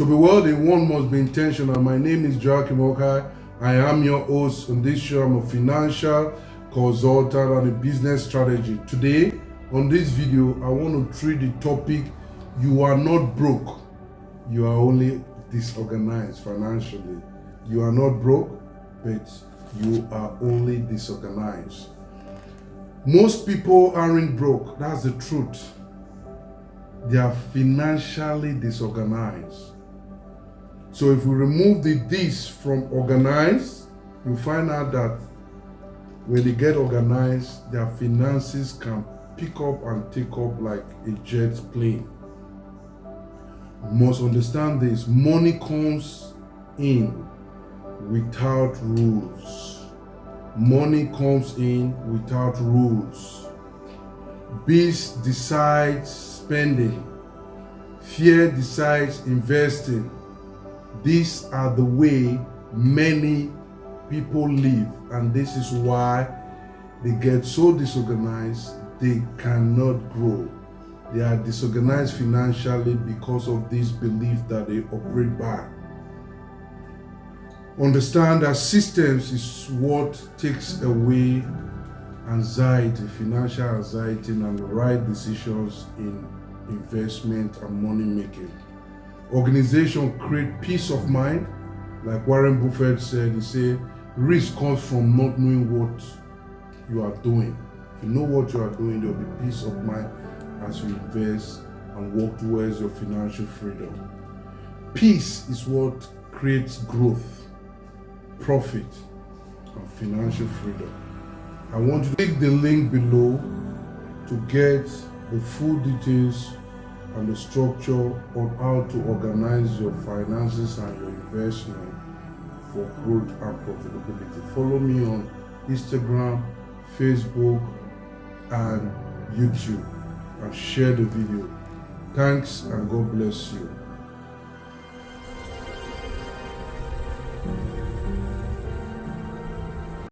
To be wealthy, one must be intentional. My name is Joachim Okhai. I am your host on this show. I'm a financial consultant and a business strategy. Today, on this video, I want to treat the topic, you are not broke. You are only disorganized financially. You are not broke, but you are only disorganized. Most people aren't broke. That's the truth. They are financially disorganized. So if we remove the dis from organized, you find out that when they get organized, their finances can pick up and take up like a jet plane. You must understand this. Money comes in without rules. Money comes in without rules. Beast decides spending. Fear decides investing. These are the way many people live, and this is why they get so disorganized they cannot grow. They are disorganized financially because of this belief that they operate by. Understand that systems is what takes away anxiety, financial anxiety, and the right decisions in investment and money making. Organization create peace of mind. Like Warren Buffett said, he said, risk comes from not knowing what you are doing. If you know what you are doing, there will be peace of mind as you invest and work towards your financial freedom. Peace is what creates growth, profit, and financial freedom. I want you to click the link below to get the full details and the structure on how to organize your finances and your investment for growth and profitability. Follow me on Instagram, Facebook, and YouTube, and share the video. Thanks, and God bless you.